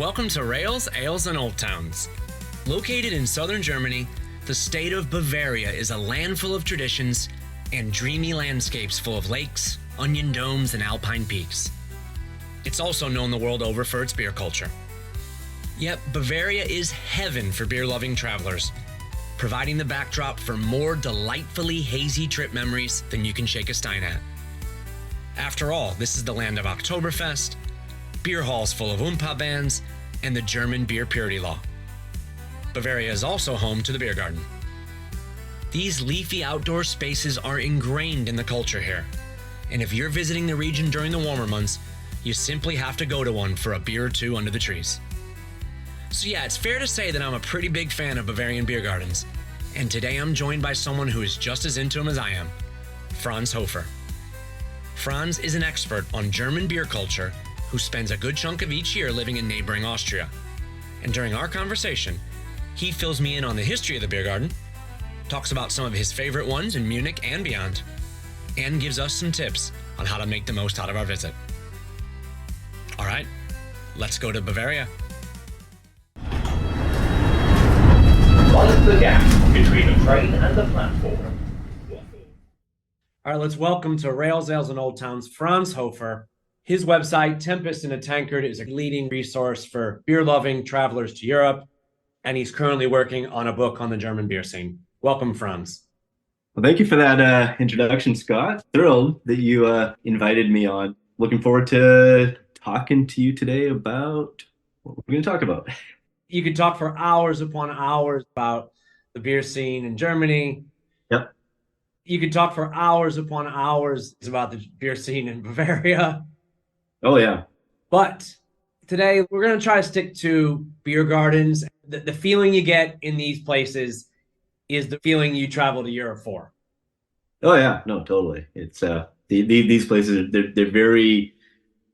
Welcome to Rails, Ales, and Old Towns. Located in southern Germany, the state of Bavaria is a land full of traditions and dreamy landscapes full of lakes, onion domes, and alpine peaks. It's also known the world over for its beer culture. Yet, Bavaria is heaven for beer-loving travelers, providing the backdrop for more delightfully hazy trip memories than you can shake a stein at. After all, this is the land of Oktoberfest, beer halls full of Oompa bands, and the German beer purity law. Bavaria is also home to the beer garden. These leafy outdoor spaces are ingrained in the culture here, and if you're visiting the region during the warmer months, you simply have to go to one for a beer or two under the trees. So yeah, it's fair to say that I'm a pretty big fan of Bavarian beer gardens, and today I'm joined by someone who is just as into them as I am, Franz Hofer. Franz is an expert on German beer culture who spends a good chunk of each year living in neighboring Austria. And during our conversation, he fills me in on the history of the beer garden, talks about some of his favorite ones in Munich and beyond, and gives us some tips on how to make the most out of our visit. All right, let's go to Bavaria. What is the gap between the train and the platform? All right, let's welcome to Rails, Ales, and Old Towns, Franz Hofer. His website, Tempest in a Tankard, is a leading resource for beer-loving travelers to Europe, and he's currently working on a book on the German beer scene. Welcome, Franz. Well, thank you for that introduction, Scott. Thrilled that you invited me on. Looking forward to talking to you today about what we're going to talk about. You could talk for hours upon hours about the beer scene in Germany. Yep. You could talk for hours upon hours about the beer scene in Bavaria. Oh, yeah. But today we're going to try to stick to beer gardens. The feeling you get in these places is the feeling you travel to Europe for. Oh, yeah. No, totally. It's these places, they're very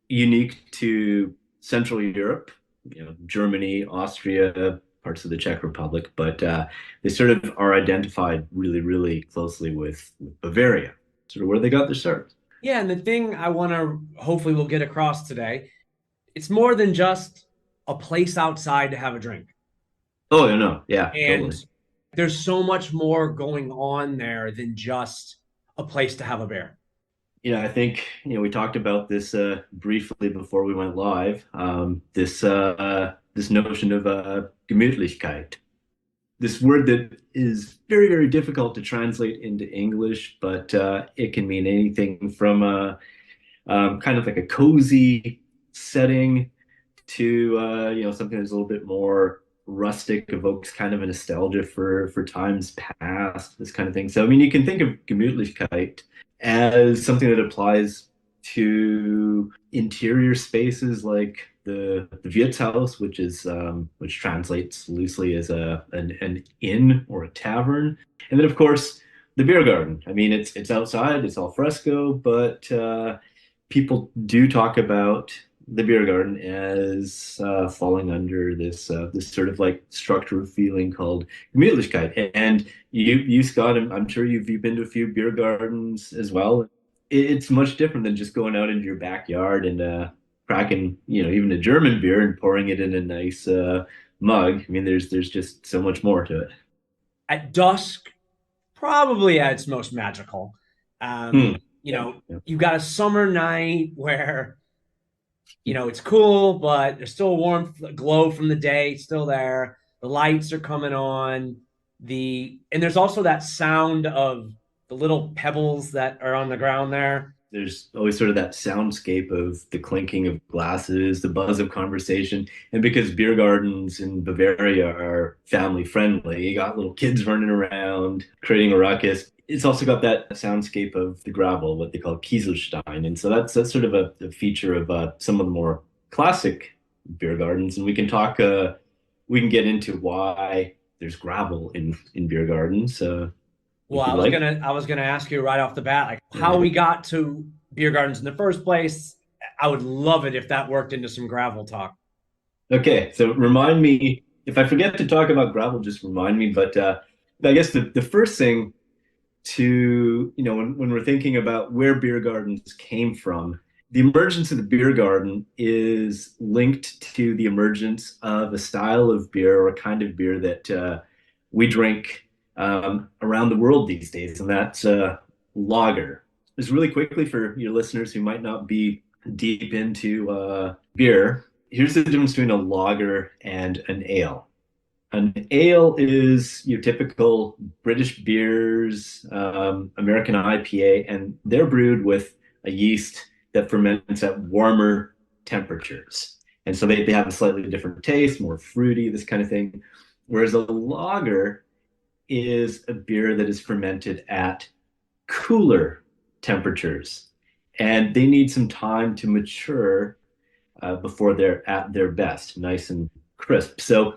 unique to Central Europe, Germany, Austria, parts of the Czech Republic, but they sort of are identified really, really closely with Bavaria, sort of where they got their start. Yeah, and the thing I want to, hopefully we'll get across today, it's more than just a place outside to have a drink. Oh, no, yeah, and totally. There's so much more going on there than just a place to have a beer. I think, we talked about this briefly before we went live, this notion of Gemütlichkeit. This word that is very, very difficult to translate into English, but it can mean anything from kind of like a cozy setting to, something that's a little bit more rustic, evokes kind of a nostalgia for times past, this kind of thing. So, you can think of Gemütlichkeit as something that applies to interior spaces like the Wirtshaus, which translates loosely as an inn or a tavern, and then of course the beer garden. It's outside, it's al fresco, but people do talk about the beer garden as falling under this sort of like structural feeling called Gemütlichkeit. And you Scott, I'm sure you've been to a few beer gardens as well. It's much different than just going out into your backyard and cracking, even a German beer and pouring it in a nice mug. There's just so much more to it. At dusk, probably at its most magical. You've got a summer night where it's cool, but there's still a warm glow from the day. It's still there. The lights are coming on. And there's also that sound of the little pebbles that are on the ground there. There's always sort of that soundscape of the clinking of glasses, the buzz of conversation. And because beer gardens in Bavaria are family friendly, you got little kids running around, creating a ruckus. It's also got that soundscape of the gravel, what they call Kieselstein. And so that's sort of a feature of some of the more classic beer gardens. And we can get into why there's gravel in beer gardens. Well, I was gonna ask you right off the bat, like how we got to beer gardens in the first place. I would love it if that worked into some gravel talk. Okay, so remind me, if I forget to talk about gravel, just remind me. But I guess the first thing to, when we're thinking about where beer gardens came from, the emergence of the beer garden is linked to the emergence of a style of beer or a kind of beer that we drink around the world these days, and that's lager. Just really quickly for your listeners who might not be deep into beer, here's the difference between a lager and an ale. An ale is your typical British beers, American IPA, and they're brewed with a yeast that ferments at warmer temperatures. And so they have a slightly different taste, more fruity, this kind of thing. Whereas a lager is a beer that is fermented at cooler temperatures. And they need some time to mature before they're at their best, nice and crisp. So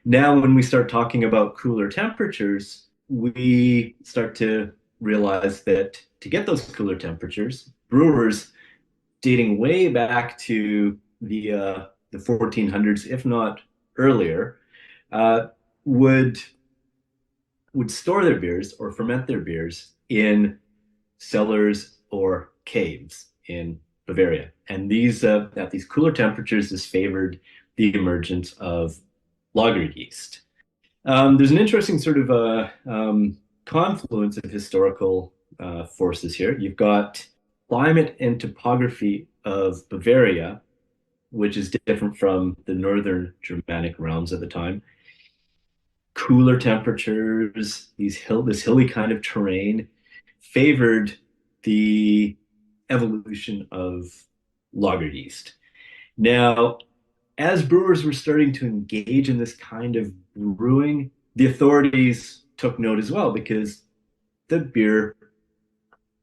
now when we start talking about cooler temperatures, we start to realize that to get those cooler temperatures, brewers dating way back to the 1400s, if not earlier, would store their beers or ferment their beers in cellars or caves in Bavaria. And these at these cooler temperatures, this favored the emergence of lager yeast. There's an interesting sort of confluence of historical forces here. You've got climate and topography of Bavaria, which is different from the northern Germanic realms at the time. Cooler temperatures, this hilly kind of terrain favored the evolution of lager yeast. Now, as brewers were starting to engage in this kind of brewing, the authorities took note as well because the beer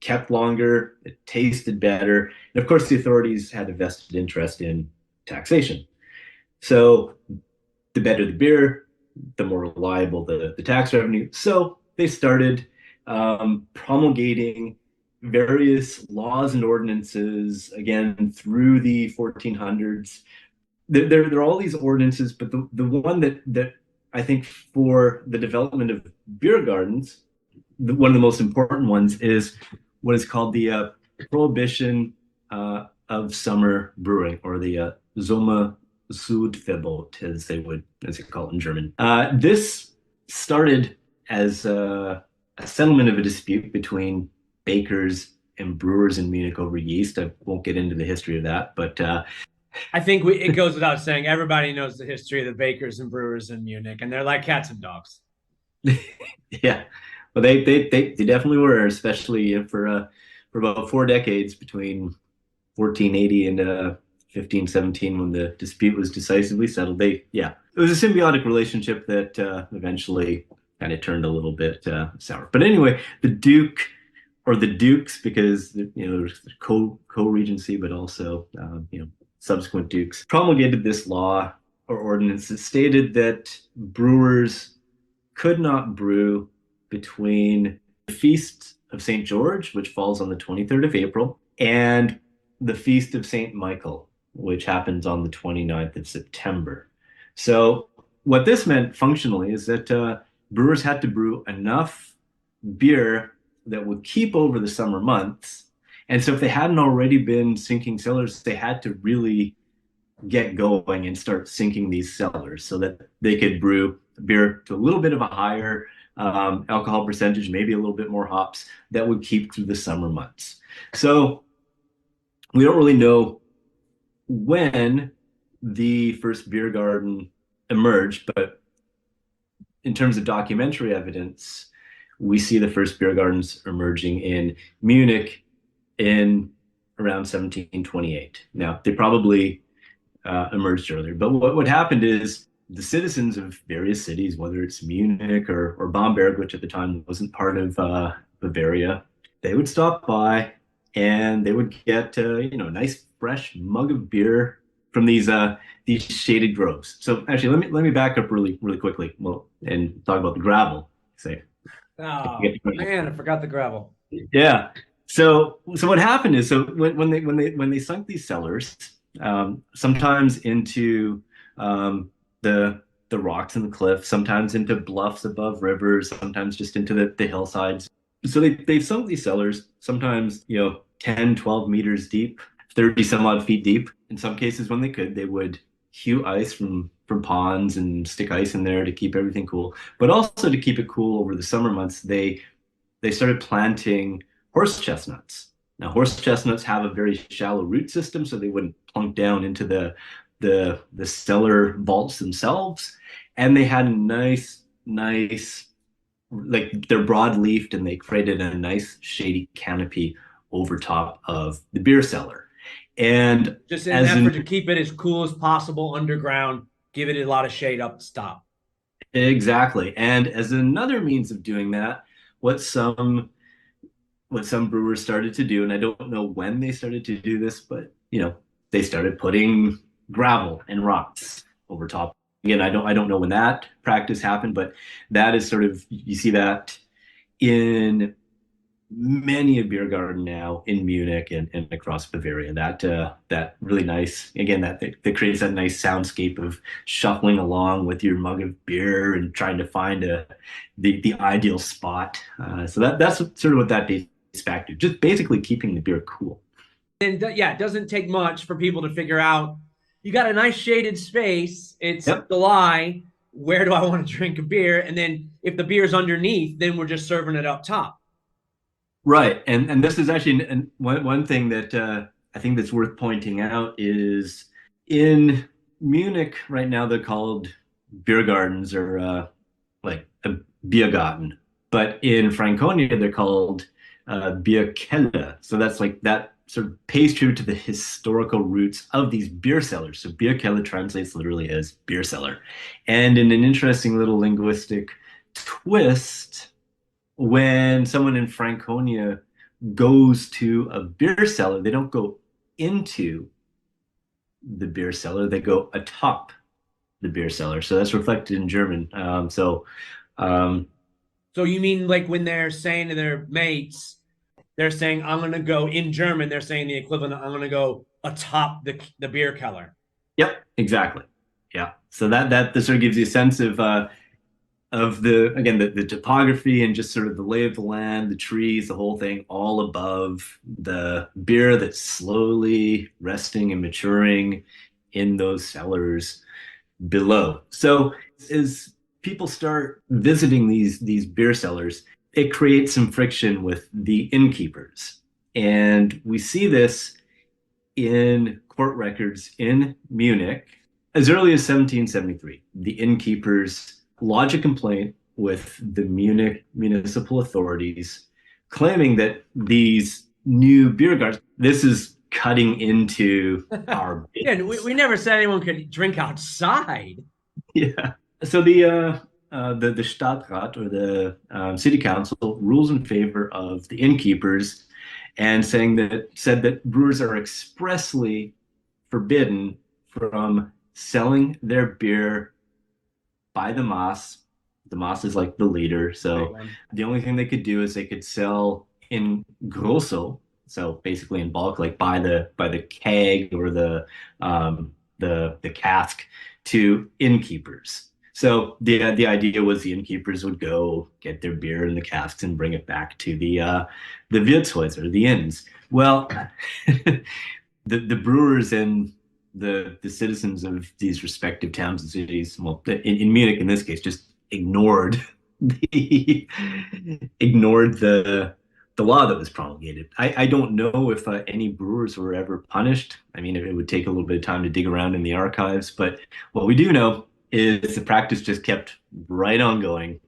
kept longer, it tasted better, and of course the authorities had a vested interest in taxation. So the better the beer, the more reliable the tax revenue. So they started promulgating various laws and ordinances again through the 1400s. There are all these ordinances, but the one that I think for the development of beer gardens, one of the most important ones is what is called the Prohibition of Summer Brewing, or the Sommersudverbot, as they call it in German. This started as a settlement of a dispute between bakers and brewers in Munich over yeast. I won't get into the history of that, but I think it goes without saying, everybody knows the history of the bakers and brewers in Munich, and they're like cats and dogs. Yeah, well, they definitely were, especially for about 4 decades between 1480 and 1517, when the dispute was decisively settled. It was a symbiotic relationship that eventually kind of turned a little bit sour. But anyway, the Duke, or the Dukes, because there's co-regency, but also subsequent dukes, promulgated this law or ordinance that stated that brewers could not brew between the Feast of St. George, which falls on the 23rd of April, and the Feast of St. Michael, which happens on the 29th of September. So what this meant functionally is that brewers had to brew enough beer that would keep over the summer months. And so if they hadn't already been sinking cellars, they had to really get going and start sinking these cellars so that they could brew beer to a little bit of a higher alcohol percentage, maybe a little bit more hops, that would keep through the summer months. So we don't really know when the first beer garden emerged, but in terms of documentary evidence, we see the first beer gardens emerging in Munich in around 1728. Now, they probably emerged earlier, but what happened is the citizens of various cities, whether it's Munich or Bamberg, which at the time wasn't part of Bavaria, they would stop by and they would get a nice fresh mug of beer from these shaded groves. So actually, let me back up really quickly, and talk about the gravel. Say, oh man, I forgot the gravel. Yeah. So what happened is, when they sunk these cellars, sometimes into the rocks and the cliffs, sometimes into bluffs above rivers, sometimes just into the hillsides. So they've sunk these cellars, sometimes 10, 12 meters deep. 30 some odd feet deep. In some cases, when they could, they would hew ice from ponds and stick ice in there to keep everything cool. But also to keep it cool over the summer months, they started planting horse chestnuts. Now, horse chestnuts have a very shallow root system, so they wouldn't plunk down into the cellar vaults themselves. And they had a nice, like they're broad-leafed, and they created a nice shady canopy over top of the beer cellar. And Just in an effort to keep it as cool as possible underground, give it a lot of shade up the top. Exactly. And as another means of doing that, what some brewers started to do, and I don't know when they started to do this, but they started putting gravel and rocks over top. Again, I don't know when that practice happened, but that is sort of, you see that in many a beer garden now in Munich and across Bavaria. That really nice, again, that creates that nice soundscape of shuffling along with your mug of beer and trying to find the ideal spot. So that's sort of what that dates back to, just basically keeping the beer cool. And yeah, it doesn't take much for people to figure out. You got a nice shaded space. It's July. Where do I want to drink a beer? And then if the beer's underneath, then we're just serving it up top. Right, and this is actually one thing that I think that's worth pointing out is in Munich right now they're called beer gardens or like a Biergarten, but in Franconia they're called Bierkeller. So that's like that sort of pays tribute to the historical roots of these beer cellars. So Bierkeller translates literally as beer cellar, and in an interesting little linguistic twist, when someone in Franconia goes to a beer cellar, they don't go into the beer cellar, they go atop the beer cellar. So that's reflected in German. So you mean like when they're saying to their mates, they're saying, I'm going to go in German, they're saying the equivalent of, I'm going to go atop the beer cellar. Yep, exactly. Yeah. So that sort of gives you a sense of the topography and just sort of the lay of the land, the trees, the whole thing, all above the beer that's slowly resting and maturing in those cellars below. So as people start visiting these beer cellars, it creates some friction with the innkeepers. And we see this in court records in Munich as early as 1773. The innkeepers lodge a complaint with the Munich municipal authorities claiming that these new beer gardens, this is cutting into our business. Yeah, we never said anyone could drink outside. Yeah. So the Stadtrat, or the city council, rules in favor of the innkeepers and said that brewers are expressly forbidden from selling their beer by the Mass. The Mass is like the leader. So the only thing they could do is they could sell in grosso, so basically in bulk, like by the keg or the cask, to innkeepers. So the idea was the innkeepers would go get their beer in the casks and bring it back to the Wirtshäuser, the inns. Well, the brewers and the citizens of these respective towns and cities, well, in Munich in this case, just ignored the law that was promulgated. I don't know if any brewers were ever punished. I mean, it would take a little bit of time to dig around in the archives, but what we do know is the practice just kept right on going.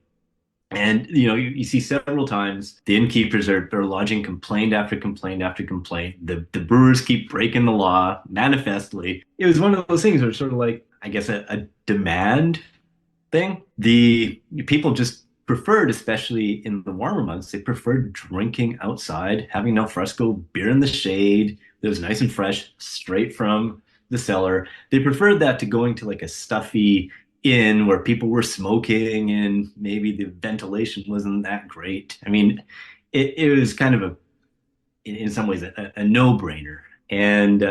And you see several times the innkeepers are lodging complaint after complaint after complaint. The brewers keep breaking the law manifestly. It was one of those things where it's sort of like, I guess, a demand thing. The people just preferred, especially in the warmer months, they preferred drinking outside, having al fresco beer in the shade that was nice and fresh, straight from the cellar. They preferred that to going to like a stuffy inn where people were smoking and maybe the ventilation wasn't that great. I mean, it was kind of in some ways a no-brainer. And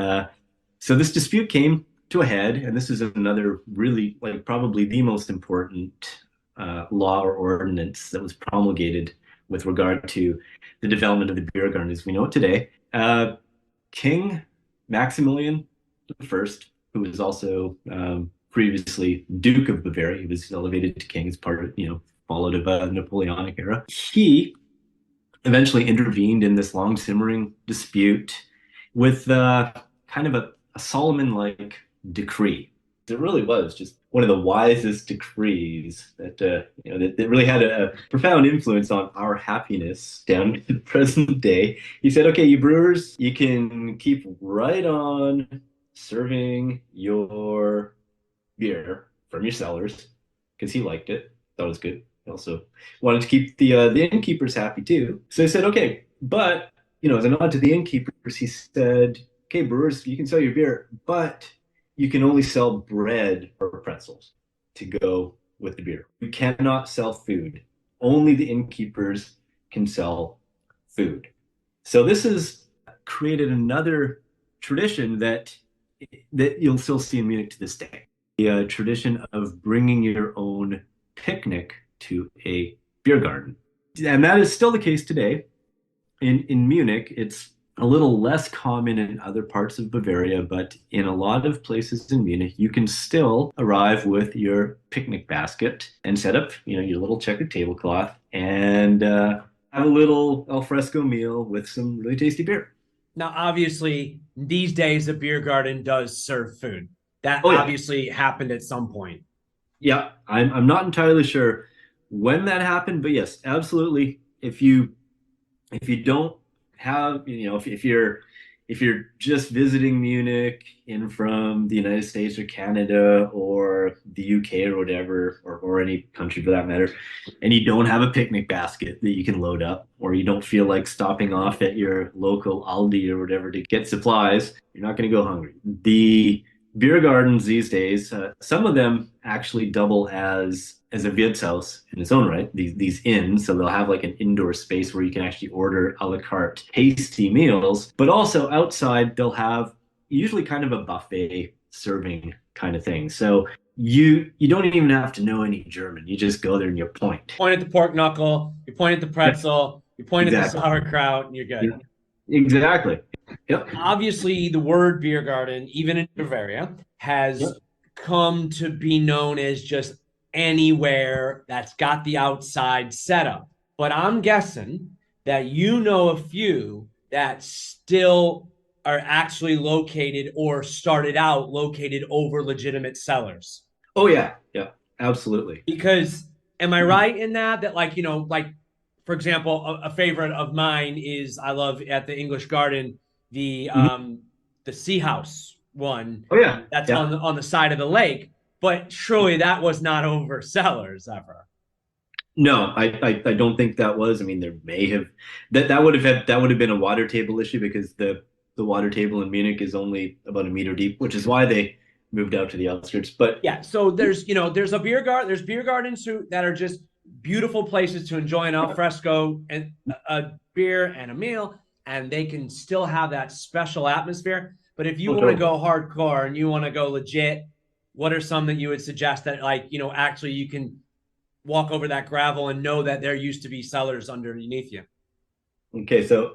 so this dispute came to a head, and this is another really, like, probably the most important law or ordinance that was promulgated with regard to the development of the beer garden as we know it today. King Maximilian I, who was also previously Duke of Bavaria. He was elevated to king as part of, followed of a Napoleonic era. He eventually intervened in this long simmering dispute with kind of a Solomon-like decree. It really was just one of the wisest decrees that that really had a profound influence on our happiness down to the present day. He said, "Okay, you brewers, you can keep right on serving your beer from your cellars," because he liked it. That was good. He also wanted to keep the innkeepers happy too. So he said, "Okay, but as a nod to the innkeepers, he said, okay, brewers, you can sell your beer, but you can only sell bread or pretzels to go with the beer. You cannot sell food. Only the innkeepers can sell food." So this has created another tradition that you'll still see in Munich to this day. The tradition of bringing your own picnic to a beer garden. And that is still the case today. In Munich, it's a little less common in other parts of Bavaria, but in a lot of places in Munich, you can still arrive with your picnic basket and set up, your little checkered tablecloth and have a little al fresco meal with some really tasty beer. Now, obviously, these days a beer garden does serve food. That obviously happened at some point. Yeah, I'm not entirely sure when that happened, but yes, absolutely. If you don't have, if you're just visiting Munich in from the United States or Canada or the UK or whatever, or any country for that matter, and you don't have a picnic basket that you can load up, or you don't feel like stopping off at your local Aldi or whatever to get supplies, you're not going to go hungry. The beer gardens these days, some of them actually double as a Wirtshaus in its own right, these inns. So they'll have like an indoor space where you can actually order a la carte tasty meals, but also outside they'll have usually kind of a buffet serving kind of thing. So you don't even have to know any German. You just go there and you point. Point at the pork knuckle, you point at the pretzel, you point at the sauerkraut, and you're good. Yeah. Exactly. Yep. Obviously, the word beer garden, even in Bavaria, has come to be known as just anywhere that's got the outside setup. But I'm guessing that a few that still are actually located or started out located over legitimate cellars. Oh, yeah. Yeah, absolutely. Because am I right in that for example, a favorite of mine is I love at the English Garden the Sea House one. Oh yeah, that's on the side of the lake. But surely that was not over cellars ever. No, I don't think that was. I mean, there may have that would have been a water table issue because the water table in Munich is only about a meter deep, which is why they moved out to the outskirts. But yeah, so there's a beer garden. There's beer gardens that are just beautiful places to enjoy an al fresco and a beer and a meal, and they can still have that special atmosphere. But if you want to go hardcore and you want to go legit, what are some that you would suggest that actually you can walk over that gravel and know that there used to be cellars underneath you? Okay, so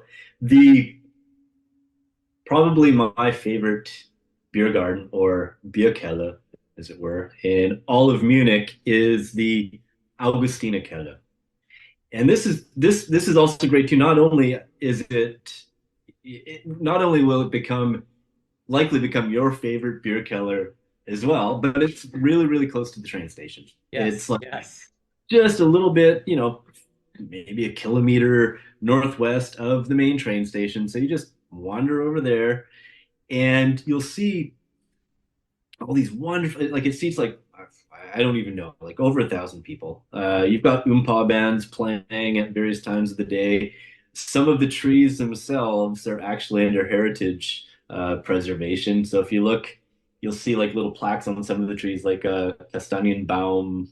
probably my favorite beer garden or Bierkeller, as it were, in all of Munich is the Augustinerkeller. And this is also great too. Not only will it likely become your favorite beer keller as well, but it's really, really close to the train station. Yes, it's like just a little bit, maybe a kilometer northwest of the main train station. So you just wander over there and you'll see all these wonderful, it seats like, I don't even know, like over 1,000 people. You've got oompa bands playing at various times of the day. Some of the trees themselves are actually under heritage preservation. So if you look, you'll see like little plaques on some of the trees, like Kastanienbaum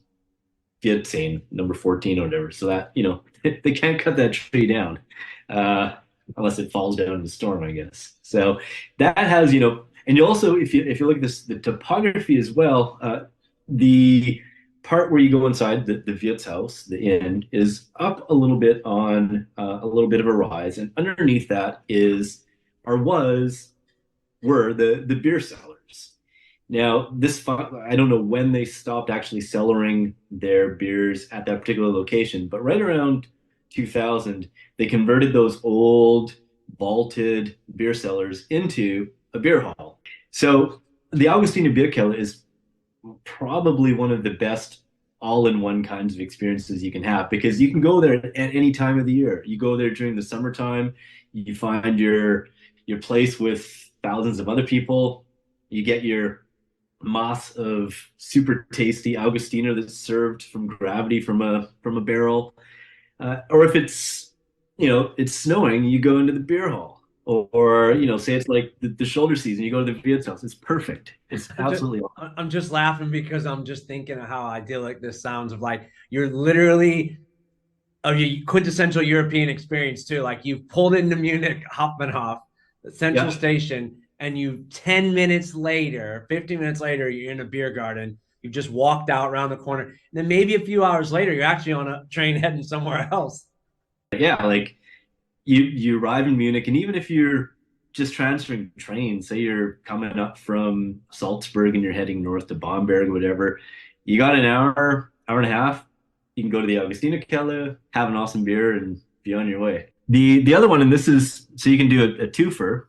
14, number 14 or whatever. So that, they can't cut that tree down unless it falls down in the storm, I guess. So that has, and you also, if you look at this, the topography as well, the part where you go inside the Wirtshaus, the inn, is up a little bit on a little bit of a rise, and underneath that was were the beer cellars. Now, I don't know when they stopped actually cellaring their beers at that particular location, but right around 2000, they converted those old vaulted beer cellars into a beer hall. So the Augustiner Bierkeller is probably one of the best all-in-one kinds of experiences you can have because you can go there at any time of the year. You go there during the summertime, you find your place with thousands of other people. You get your mass of super tasty Augustiner that's served from gravity from a barrel. Or if it's snowing, you go into the beer hall. Or say it's like the shoulder season, you go to the Viet's house. It's perfect. It's absolutely awesome. I'm just laughing because I'm just thinking of how idyllic this sounds of like you're literally a quintessential European experience too. Like you've pulled into Munich Hauptbahnhof, the central station, and 10 minutes later, 15 minutes later, you're in a beer garden. You've just walked out around the corner. And then maybe a few hours later, you're actually on a train heading somewhere else. Yeah, like you arrive in Munich, and even if you're just transferring trains, say you're coming up from Salzburg and you're heading north to Bamberg or whatever, you got an hour and a half. You can go to the Augustiner Keller, have an awesome beer, and be on your way. The other one, and this is so you can do a twofer,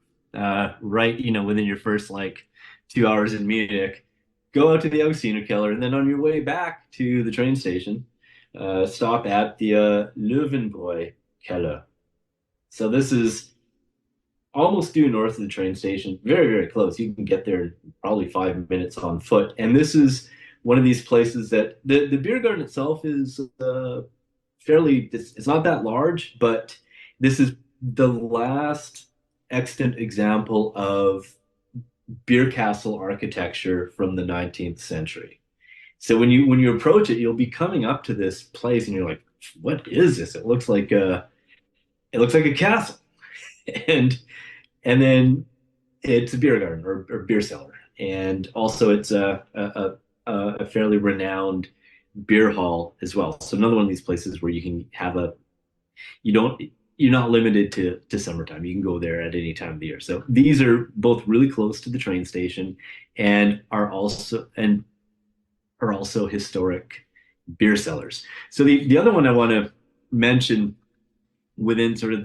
right? Within your first like 2 hours in Munich, go out to the Augustiner Keller, and then on your way back to the train station, stop at the Löwenbräu Keller. So this is almost due north of the train station, very, very close. You can get there in probably 5 minutes on foot. And this is one of these places that the beer garden itself is it's not that large, but this is the last extant example of beer castle architecture from the 19th century. So when you approach it, you'll be coming up to this place and you're like, what is this? It looks like a castle. And then it's a beer garden or beer cellar. And also it's a fairly renowned beer hall as well. So another one of these places where you can have you're not limited to summertime. You can go there at any time of the year. So these are both really close to the train station and are also historic beer cellars. So the other one I want to mention within sort of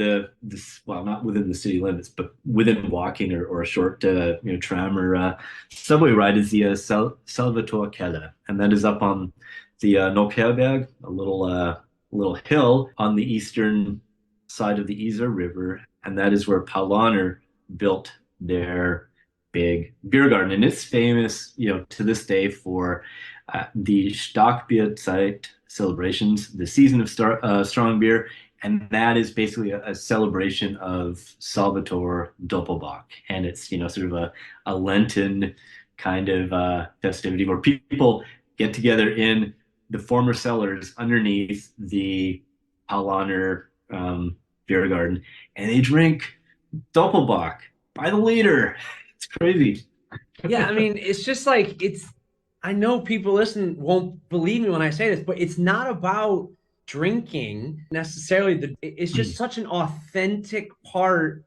not within the city limits, but within walking or a short tram or subway ride is the Salvator Keller, and that is up on the Nockherberg, a little hill on the eastern side of the Isar River, and that is where Paulaner built their big beer garden, and it's famous, to this day for the Starkbierzeit celebrations, the season of strong beer, and that is basically a celebration of Salvator Doppelbock, and it's sort of a Lenten kind of festivity where people get together in the former cellars underneath the Paulaner beer garden, and they drink Doppelbock by the liter. It's crazy. Yeah, I mean, it's just like I know people listen won't believe me when I say this, but it's not about drinking necessarily. It's just such an authentic part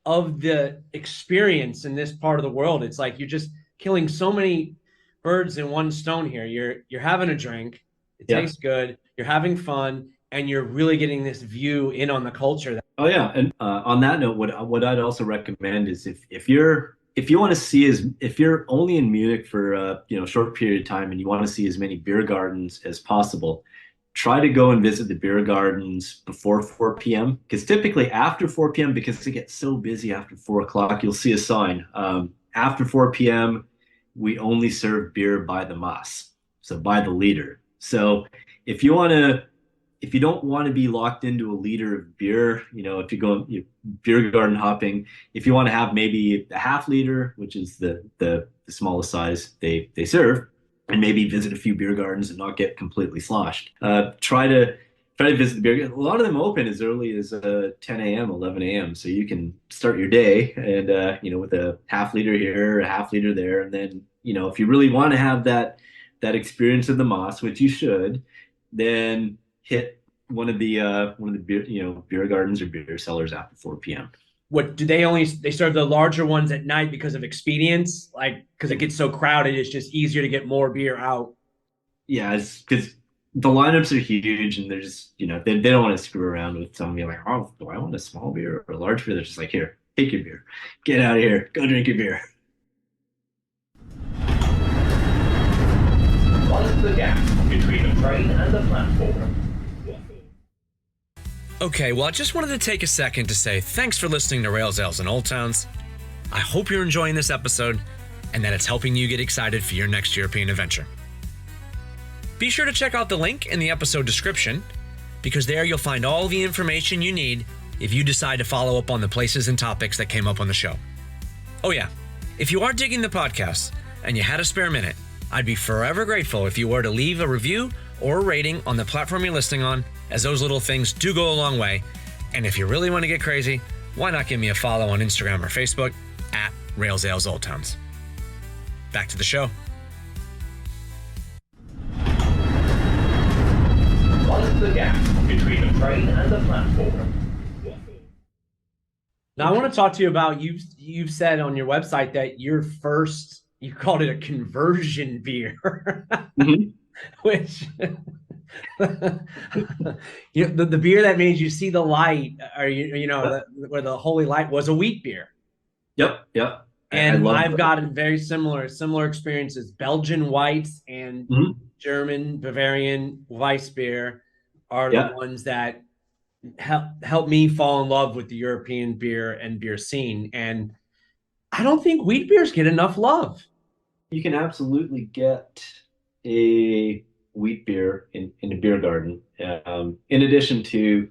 of the experience in this part of the world. It's like you're just killing so many birds in one stone here. You're having a drink, it tastes good, you're having fun, and you're really getting this view in on the culture. Oh yeah, and on that note, what I'd also recommend is if you want to see if you're only in Munich for a short period of time and you want to see as many beer gardens as possible, try to go and visit the beer gardens before 4 p.m. because typically after 4 p.m. because it gets so busy after 4 o'clock, you'll see a sign after 4 p.m. we only serve beer by the mass, so by the liter. So if you don't want to be locked into a liter of beer, if you go beer garden hopping, if you want to have maybe a half liter, which is the smallest size they serve, and maybe visit a few beer gardens and not get completely sloshed, try to visit the beer garden. A lot of them open as early as 10 a.m., 11 a.m. So you can start your day and with a half liter here, a half liter there, and then if you really want to have that experience of the Moss, which you should, then hit one of the beer gardens or beer cellars after 4 p.m. What do they serve the larger ones at night because of expedience? Like, because it gets so crowded, it's just easier to get more beer out. Yeah, it's because the lineups are huge and they're just, they don't want to screw around with somebody like, oh, do I want a small beer or a large beer? They're just like, here, take your beer. Get out of here. Go drink your beer. What is the gap between the train and the platform? Okay, well, I just wanted to take a second to say thanks for listening to Rails, Ales, and Old Towns. I hope you're enjoying this episode and that it's helping you get excited for your next European adventure. Be sure to check out the link in the episode description, because there you'll find all the information you need if you decide to follow up on the places and topics that came up on the show. Oh yeah, if you are digging the podcast and you had a spare minute, I'd be forever grateful if you were to leave a review or a rating on the platform you're listening on, as those little things do go a long way. And if you really want to get crazy, why not give me a follow on Instagram or Facebook at Rails Ales Old Towns. Back to the show. What is the gap between the train and the platform? Now I want to talk to you about you've said on your website that your first, you called it a conversion beer, Mhm. which the beer that made you see the light, or where the holy light was, a wheat beer. Yep. And I've gotten very similar experiences. Belgian whites and German Bavarian Weiss beer are the ones that help me fall in love with the European beer and beer scene. And I don't think wheat beers get enough love. You can absolutely get a wheat beer in a beer garden. In addition to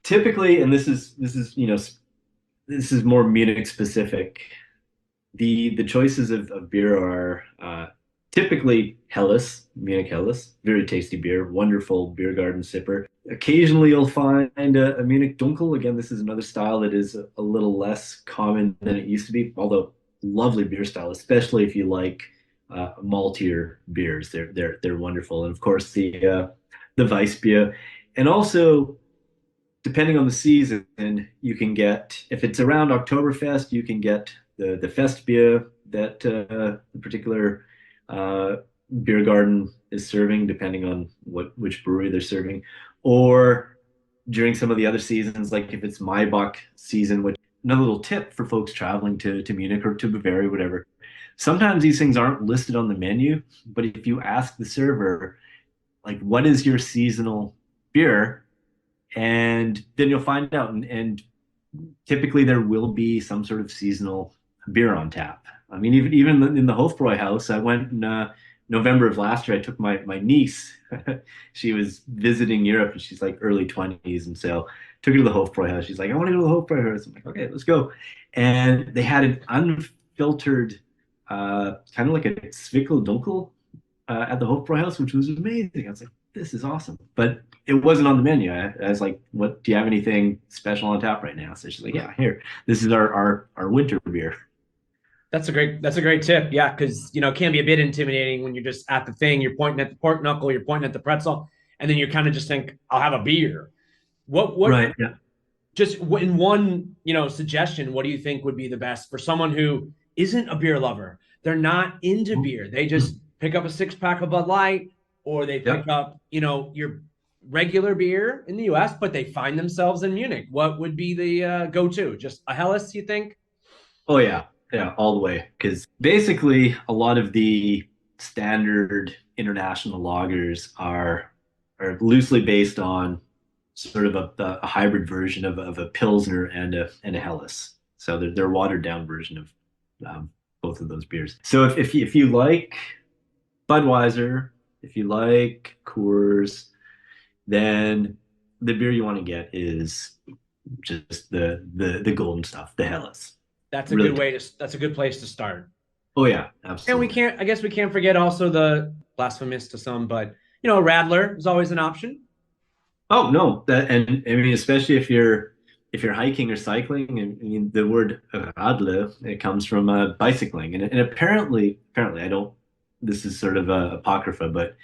typically, and this is more Munich specific. The choices of beer are typically Helles, Munich Helles, very tasty beer, wonderful beer garden sipper. Occasionally you'll find a Munich Dunkel. Again, this is another style that is a little less common than it used to be, although lovely beer style, especially if you like maltier beers. They're wonderful. And of course the Weissbier. And also, depending on the season, you can get, if it's around Oktoberfest, you can get the Festbier that the particular beer garden is serving, depending on which brewery they're serving. Or during some of the other seasons, like if it's Maibach season, which another little tip for folks traveling to Munich or to Bavaria, whatever. Sometimes these things aren't listed on the menu, but if you ask the server, like, what is your seasonal beer? And then you'll find out. And typically there will be some sort of seasonal beer on tap. I mean, even in the Hofbräu house, I went in November of last year. I took my niece. She was visiting Europe and she's like early 20s. And so took her to the Hofbräu house. She's like, I want to go to the Hofbräu house. I'm like, okay, let's go. And they had an unfiltered, kind of like a Zwickel Dunkel at the Hofer house, which was amazing. I was like, this is awesome. But it wasn't on the menu. I was like, what, do you have anything special on tap right now? So she's like, yeah, here. This is our winter beer. That's a great tip. Yeah, because it can be a bit intimidating when you're just at the thing, you're pointing at the pork knuckle, you're pointing at the pretzel, and then you kind of just think, I'll have a beer. What right, yeah. Just in one, suggestion, what do you think would be the best for someone who isn't a beer lover? They're not into beer. They just pick up a 6-pack of Bud Light, or they pick up, your regular beer in the US, but they find themselves in Munich. What would be the go-to? Just a Helles, you think? Oh, yeah. Yeah, all the way. Because basically, a lot of the standard international lagers are loosely based on sort of a hybrid version of a Pilsner and a Helles. So they're watered down version of both of those beers. So if you like Budweiser, if you like Coors, then the beer you want to get is just the golden stuff, the Helles. That's a good way to. That's a good place to start. Oh yeah, absolutely. And I guess we can't forget also the blasphemous to some, but Radler is always an option. Oh no, and I mean, especially if you're hiking or cycling, and I mean the word Radler, it comes from bicycling, and apparently I don't. This is sort of apocrypha, but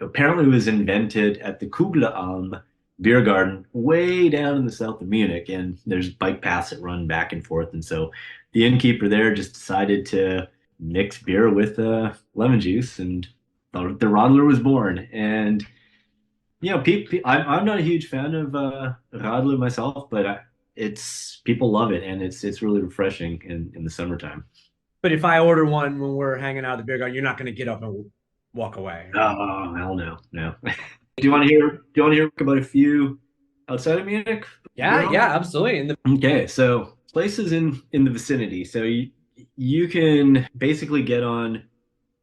apparently it was invented at the Kugleralm beer garden way down in the south of Munich, and there's bike paths that run back and forth. And so the innkeeper there just decided to mix beer with lemon juice, and the Radler was born. And I'm not a huge fan of Radler myself, but it's people love it, and it's really refreshing in the summertime. But if I order one when we're hanging out at the beer garden, you're not going to get up and walk away. Oh, hell no, no. Do you want to hear about a few outside of Munich? Yeah, yeah, absolutely. Okay, so places in the vicinity. So you can basically get on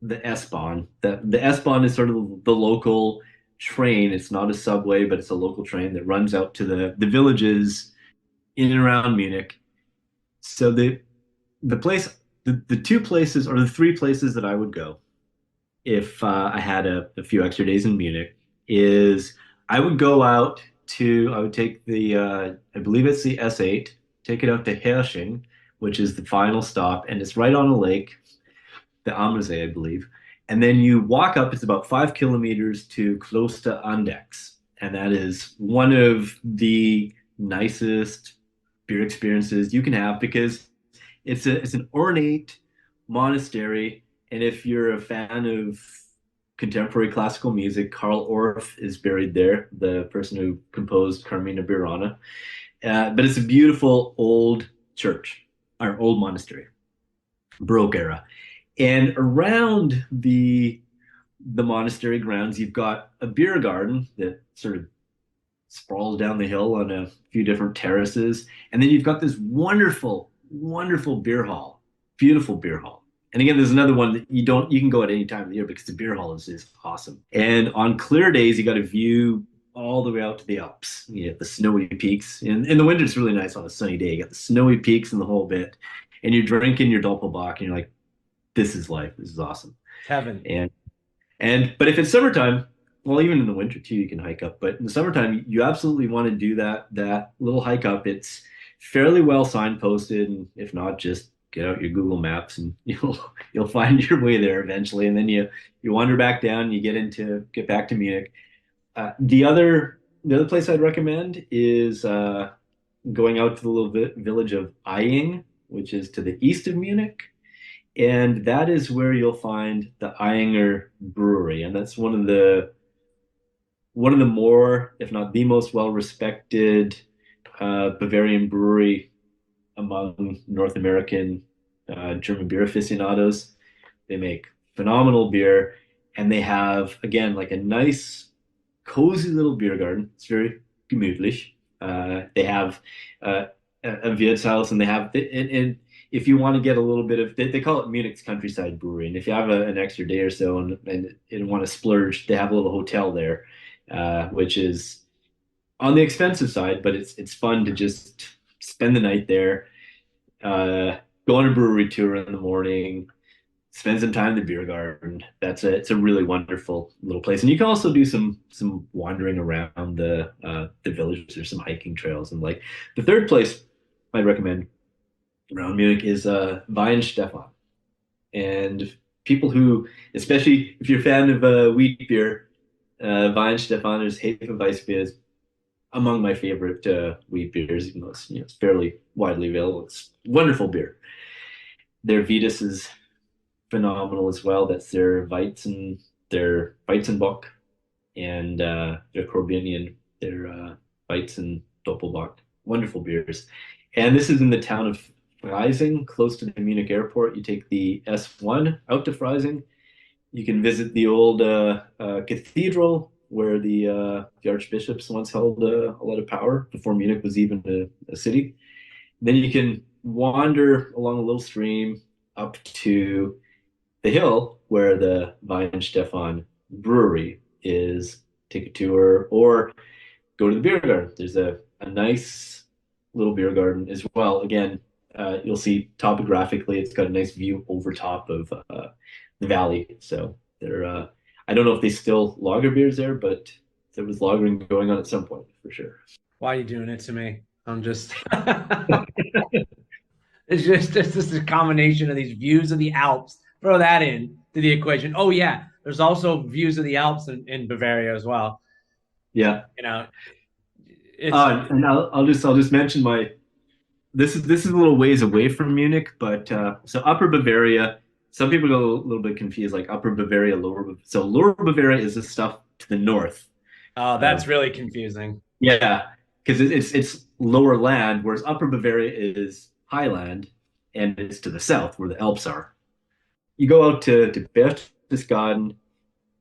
the S-Bahn. The S-Bahn is sort of the local train. It's not a subway, but it's a local train that runs out to the villages in and around Munich. So the two places or the three places that I would go if I had a few extra days in Munich is I would go out I would take I believe it's the S8, take it out to Hersching, which is the final stop, and it's right on a lake, the Ammersee, I believe. And then you walk up, it's about 5 kilometers to Kloster Andex. And that is one of the nicest beer experiences you can have because it's an ornate monastery. And if you're a fan of contemporary classical music, Karl Orff is buried there, the person who composed Carmina Burana. But it's a beautiful old church, or old monastery, Baroque era. And around the monastery grounds, you've got a beer garden that sort of sprawls down the hill on a few different terraces. And then you've got this wonderful, wonderful beer hall, beautiful beer hall. And again, there's another one that you can go at any time of the year because the beer hall is awesome. And on clear days, you got a view all the way out to the Alps. You get the snowy peaks. In the winter, it's really nice on a sunny day. You got the snowy peaks and the whole bit. And you're drinking your Doppelbock and you're like, this is life. This is awesome. Heaven. But if it's summertime, well, even in the winter too, you can hike up. But in the summertime, you absolutely want to do that little hike up. It's fairly well signposted, and if not, just get out your Google Maps and you'll find your way there eventually. And then you wander back down, you get back to Munich. The other place I'd recommend is going out to the little village of Eying, which is to the east of Munich. And that is where you'll find the Eyinger Brewery. And that's one of the more, if not the most well-respected Bavarian brewery among North American German beer aficionados. They make phenomenal beer, and they have, again, like a nice, cozy little beer garden. It's very gemütlich. They have a Wirtshaus, and they have, and if you want to get a little bit of, they call it Munich's Countryside Brewery. And if you have an extra day or so and want to splurge, they have a little hotel there, which is on the expensive side, but it's fun to just spend the night there, go on a brewery tour in the morning, spend some time in the beer garden. It's a really wonderful little place. And you can also do some wandering around the village. There's some hiking trails. And like the third place I'd recommend around Munich is Weihenstephan. And people who, especially if you're a fan of wheat beer, Weihenstephan is Hefeweißbier is among my favorite wheat beers, even though it's fairly widely available. It's wonderful beer. Their Vitus is phenomenal as well. That's their Weizenbock, and their Corbinian, their Weizen Doppelbock. Wonderful beers. And this is in the town of Freising, close to the Munich airport. You take the S1 out to Freising. You can visit the old cathedral where the archbishops once held a lot of power before Munich was even a city. Then you can wander along a little stream up to the hill where the Weihenstephan brewery is. Take a tour or go to the beer garden. There's a nice little beer garden as well. Again, you'll see topographically, it's got a nice view over top of the valley. So I don't know if they still lager beers there, but there was lagering going on at some point for sure. Why are you doing it to me? I'm just it's just a combination of these views of the Alps. Throw that in to the equation. Oh yeah, there's also views of the Alps in Bavaria as well. Yeah. It's And I'll just mention this is a little ways away from Munich, but so Upper Bavaria. Some people go a little bit confused, like Upper Bavaria, So Lower Bavaria is the stuff to the north. oh, that's really confusing. Yeah, because it's lower land, whereas Upper Bavaria is highland, and it's to the south where the Alps are. You go out to Berchtesgaden,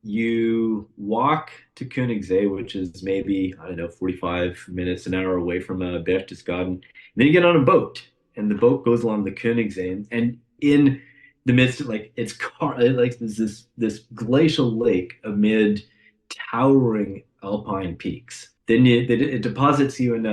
you walk to Königssee, which is maybe, I don't know, 45 minutes, an hour away from Berchtesgaden. And then you get on a boat, and the boat goes along the Königssee, and in the midst of like there's this glacial lake amid towering alpine peaks. Then it deposits you in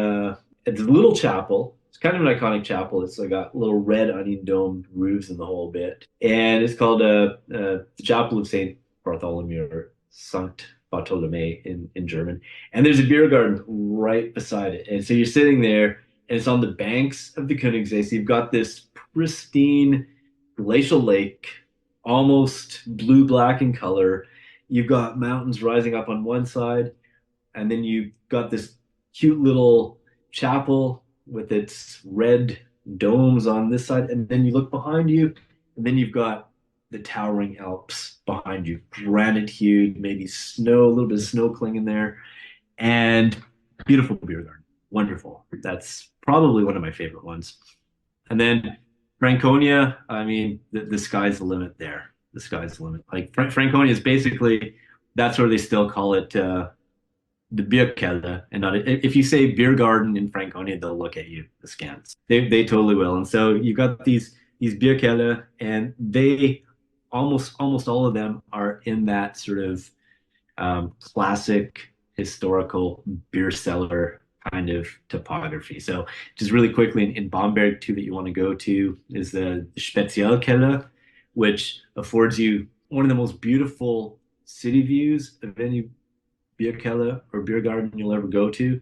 it's a little chapel. It's kind of an iconic chapel. It's like got little red onion domed roofs in the whole bit, and it's called the Chapel of Saint Bartholomew, or Sankt Bartholomew in German. And there's a beer garden right beside it, and so you're sitting there, and it's on the banks of the Königssee. So you've got this pristine glacial lake, almost blue black in color. You've got mountains rising up on one side, and then you've got this cute little chapel with its red domes on this side, and then you look behind you, and then you've got the towering Alps behind you, granite hued, maybe snow, a little bit of snow clinging there, and beautiful beer garden, wonderful. That's probably one of my favorite ones. And then Franconia, I mean, the sky's the limit there. The sky's the limit. Like Franconia is basically, that's where they still call it the Bierkeller, and not if you say beer garden in Franconia, they'll look at you askance. They totally will. And so you've got these Bierkeller, and they almost all of them are in that sort of classic historical beer cellar kind of topography. So just really quickly, in Bamberg too, that you want to go to is the Spezialkeller, which affords you one of the most beautiful city views of any beer keller or beer garden you'll ever go to.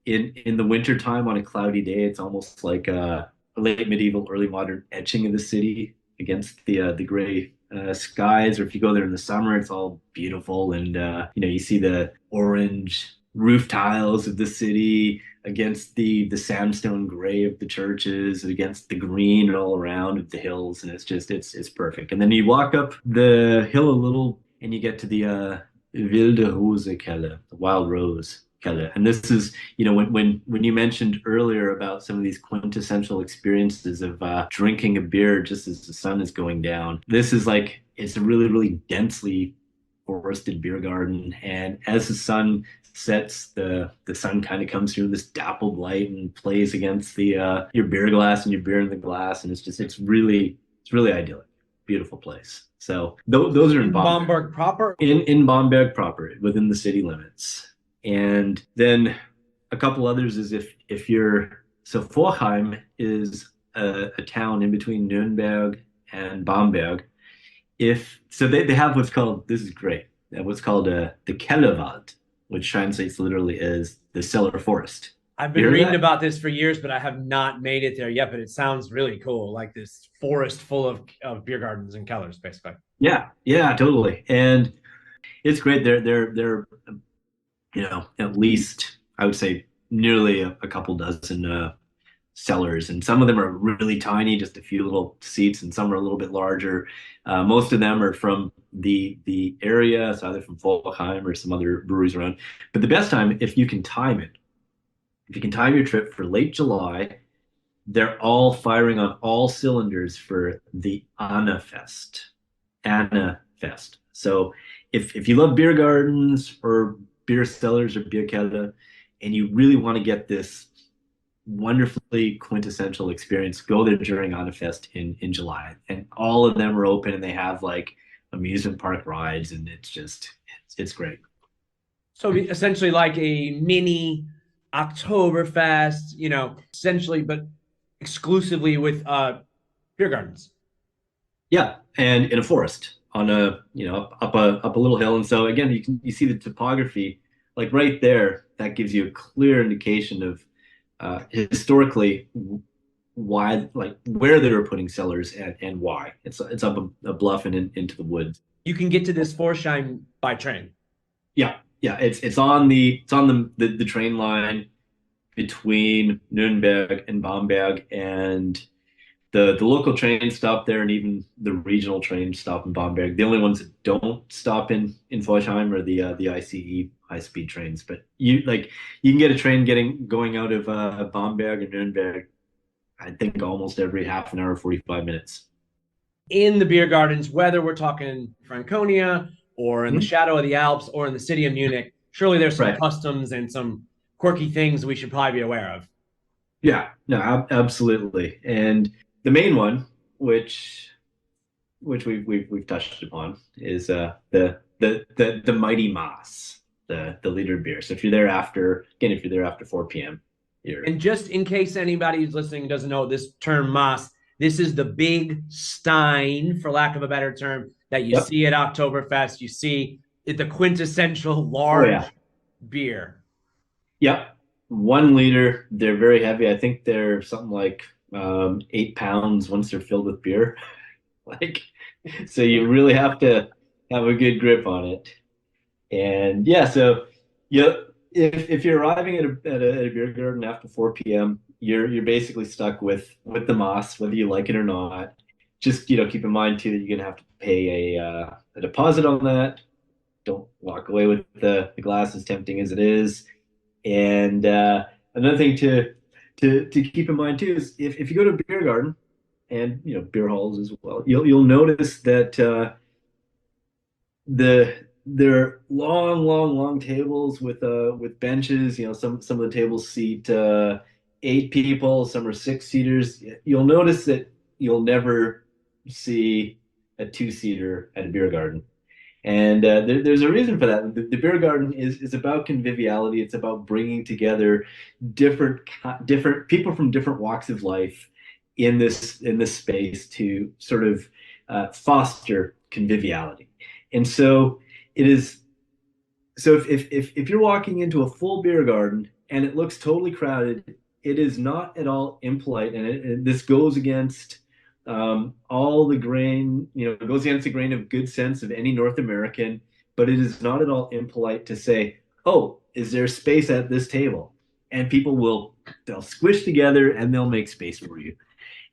In the winter time on a cloudy day, it's almost like a late medieval, early modern etching of the city against the gray skies. Or if you go there in the summer, it's all beautiful, and you see the orange roof tiles of the city against the sandstone gray of the churches, and against the green all around of the hills, and it's perfect. And then you walk up the hill a little, and you get to the Wilde Rose Keller, the Wild Rose Keller. And this is, when you mentioned earlier about some of these quintessential experiences of drinking a beer just as the sun is going down, this is like, it's a really, really densely forested beer garden. And as the sun sets, the sun kind of comes through this dappled light and plays against the your beer glass and your beer in the glass. And it's really idyllic. Beautiful place. So those are in Bamberg proper? In Bamberg proper, within the city limits. And then a couple others is if you're, so Forchheim is a town in between Nuremberg and Bamberg. So they have what's called, this is great, what's called the Kellerwald, which translates literally as the cellar forest. I've been reading about this for years, but I have not made it there yet. But it sounds really cool, like this forest full of beer gardens and kellers, basically. Yeah, totally. And it's great. They're at least, I would say, nearly a couple dozen cellars, and some of them are really tiny, just a few little seats, and some are a little bit larger. Most of them are from the area, so either from Volkheim or some other breweries around. But the best time, if you can time it, if you can time your trip for late July, they're all firing on all cylinders for the Anna Fest. So if you love beer gardens or beer cellars or beer keller, and you really want to get this wonderfully quintessential experience, go there during Anna Fest in July. And all of them are open, and they have like amusement park rides, and it's great. So essentially like a mini Oktoberfest, essentially, but exclusively with beer gardens. Yeah, and in a forest on up a little hill. And so again, you see the topography, like right there, that gives you a clear indication of historically why, like where they were putting cellars and why. It's up a bluff and into the woods. You can get to this Forchheim by train. Yeah, it's on the train line. between Nuremberg and Bamberg, and the local train stop there, and even the regional train stop in Bamberg. The only ones that don't stop in Forchheim are the ICE high speed trains. But you can get a train going out of Bamberg and Nuremberg, I think almost every half an hour, 45 minutes. In the beer gardens, whether we're talking Franconia or in the shadow of the Alps or in the city of Munich, surely there's some customs and some quirky things we should probably be aware of. Yeah, no, absolutely. And the main one, which we've touched upon, is the mighty Mass, the liter beer. So if you're there after 4 p.m. And just in case anybody who's listening doesn't know this term Mass, this is the big stein, for lack of a better term, that you see at Oktoberfest. You see it, the quintessential large beer. Yep. 1 liter. They're very heavy. I think they're something like 8 pounds once they're filled with beer. So you really have to have a good grip on it. And so if you're arriving at a beer garden after 4 p.m., you're basically stuck with the Mass, whether you like it or not. Just keep in mind too that you're gonna have to pay a deposit on that. Don't walk away with the glass, as tempting as it is. And another thing to keep in mind too is if you go to a beer garden, and beer halls as well, you'll notice that there are long tables with benches. Some of the tables seat 8 people, some are 6-seaters. You'll notice that you'll never see a 2-seater at a beer garden. And there's a reason for that. The beer garden is about conviviality. It's about bringing together different people from different walks of life in this space to sort of foster conviviality. And so it is. So if you're walking into a full beer garden and it looks totally crowded, it is not at all impolite, and this goes against all the grain, it goes against the grain of good sense of any North American, but it is not at all impolite to say, oh, is there space at this table? And people they'll squish together and they'll make space for you.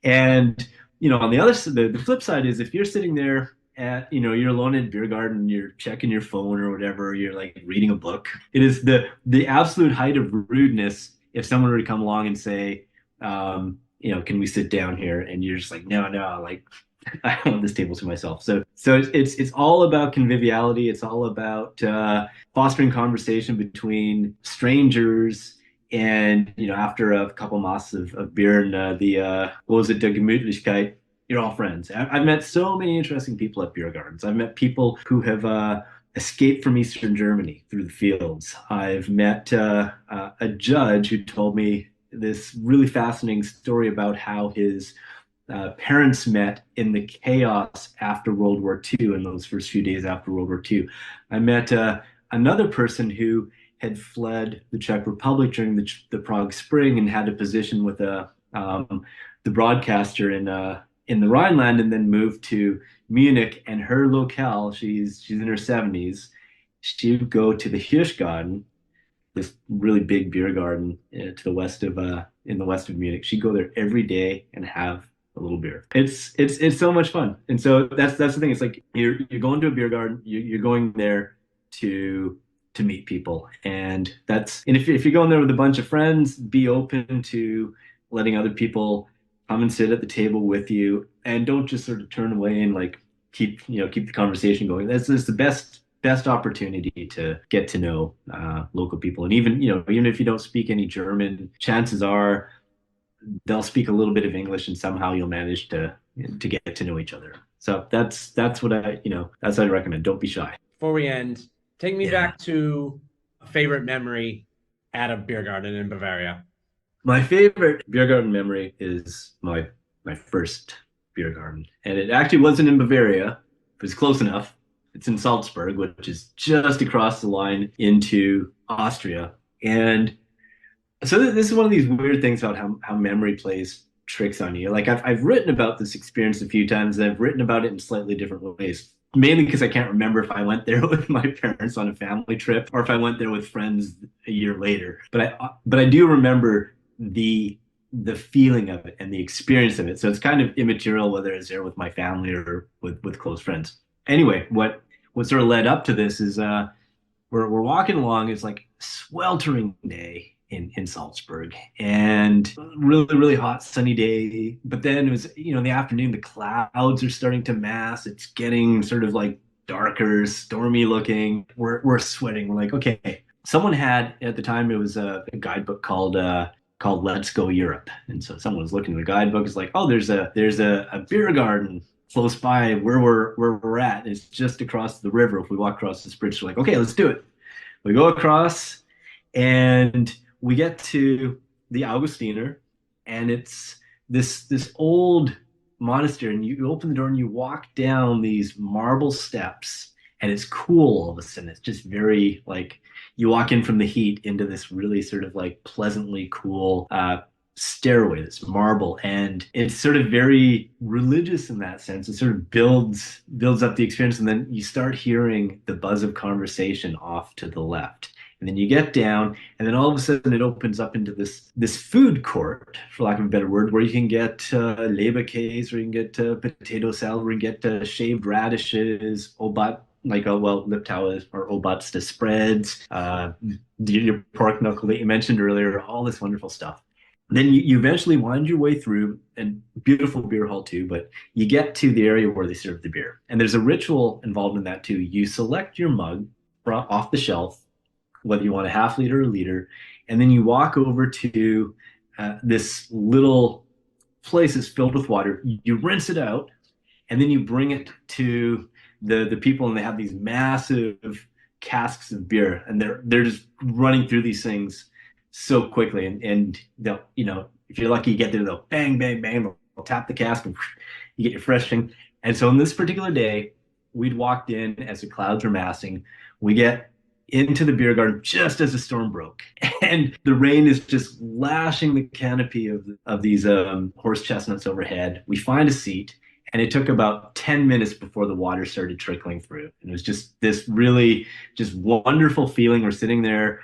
And, on the other side, the flip side is if you're sitting there at, you're alone in a beer garden, you're checking your phone or whatever, you're like reading a book. It is the absolute height of rudeness if someone were to come along and say, can we sit down here? And you're just like, no, like I want this table to myself. So it's all about conviviality. It's all about fostering conversation between strangers. And after a couple Mass of beer and the Gemütlichkeit, you're all friends. I've met so many interesting people at beer gardens. I've met people who have escaped from Eastern Germany through the fields. I've met a judge who told me this really fascinating story about how his parents met in the chaos after World War II, in those first few days after World War II. I met another person who had fled the Czech Republic during the Prague Spring and had a position with the broadcaster in the Rhineland, and then moved to Munich. And her locale, she's in her 70s. She would go to the Hirschgarten, this really big beer garden in the west of Munich. She'd go there every day and have a little beer. It's so much fun. And so that's the thing. It's like you're going to a beer garden. You're going there to meet people, and if you're going there with a bunch of friends, be open to letting other people come and sit at the table with you, and don't just sort of turn away and like keep the conversation going. That's the best opportunity to get to know local people. And even if you don't speak any German, chances are they'll speak a little bit of English, and somehow you'll manage to get to know each other. So that's what that's what I recommend. Don't be shy. Before we end, take me back to a favorite memory at a beer garden in Bavaria. My favorite beer garden memory is my first beer garden. And it actually wasn't in Bavaria. It was close enough. It's in Salzburg, which is just across the line into Austria. And so this is one of these weird things about how memory plays tricks on you. Like I've written about this experience a few times, and I've written about it in slightly different ways. Mainly because I can't remember if I went there with my parents on a family trip or if I went there with friends a year later. But I do remember the feeling of it and the experience of it. So it's kind of immaterial whether it's there with my family or with close friends. Anyway, what sort of led up to this is we're walking along. It's like a sweltering day in Salzburg, and really, really hot sunny day. But then it was, in the afternoon, the clouds are starting to mass. It's getting sort of like darker, stormy looking. We're sweating. We're like, okay. Someone had, at the time, it was a guidebook called Let's Go Europe. And so someone was looking at the guidebook. It's like, oh, there's a beer garden close by where we're at. It's just across the river. If we walk across this bridge, we're like, okay, let's do it. We go across and we get to the Augustiner, and it's this old monastery, and you open the door and you walk down these marble steps, and it's cool all of a sudden. It's just very like, you walk in from the heat into this really sort of like pleasantly cool stairway that's marble, and it's sort of very religious in that sense. It sort of builds up the experience, and then you start hearing the buzz of conversation off to the left. And then you get down, and then all of a sudden it opens up into this food court, for lack of a better word, where you can get leberkäse, or you can get potato salad, or you can get shaved radishes, obat, Liptauer or Obatsta spreads, your pork knuckle that you mentioned earlier, all this wonderful stuff. Then you eventually wind your way through, and beautiful beer hall too, but you get to the area where they serve the beer. And there's a ritual involved in that too. You select your mug off the shelf, whether you want a half liter or a liter, and then you walk over to this little place that's filled with water. You rinse it out, and then you bring it to the people, and they have these massive casks of beer, and they're just running through these things so quickly, and they'll, if you're lucky, you get there, they'll bang, bang, bang, they'll tap the cask, and you get your fresh thing. And so on this particular day, we'd walked in as the clouds were massing. We get into the beer garden just as the storm broke, and the rain is just lashing the canopy of these horse chestnuts overhead. We find a seat, and it took about 10 minutes before the water started trickling through. And it was just this really just wonderful feeling. We're sitting there,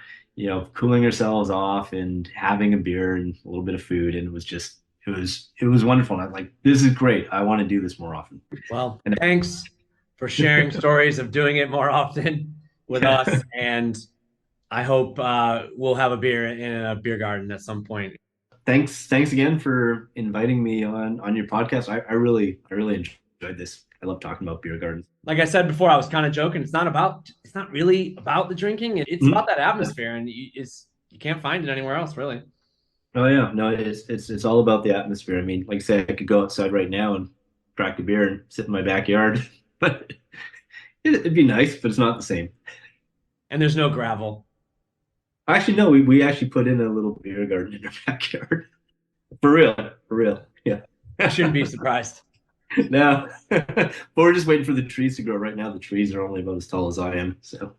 cooling ourselves off and having a beer and a little bit of food, and it was wonderful. And I'm like, this is great. I want to do this more often. Well, thanks for sharing stories of doing it more often with us, and I hope we'll have a beer in a beer garden at some point. Thanks again for inviting me on your podcast. I really enjoyed this. I love talking about beer gardens. Like I said before, I was kind of joking. It's not really about the drinking. It's about that atmosphere, and you can't find it anywhere else, really. Oh yeah, no, it's all about the atmosphere. I mean, like I said, I could go outside right now and crack a beer and sit in my backyard, but it'd be nice, but it's not the same. And there's no gravel. Actually, no, we actually put in a little beer garden in our backyard. For real. Yeah. I shouldn't be surprised. No. But we're just waiting for the trees to grow. Right now, the trees are only about as tall as I am, so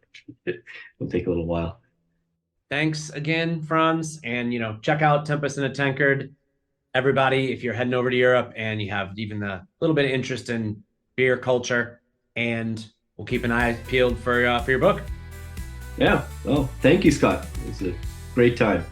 it'll take a little while. Thanks again, Franz. And, check out Tempest in a Tankard. Everybody, if you're heading over to Europe and you have even a little bit of interest in beer culture, and we'll keep an eye peeled for your book. Yeah. Well, thank you, Scott. It was a great time.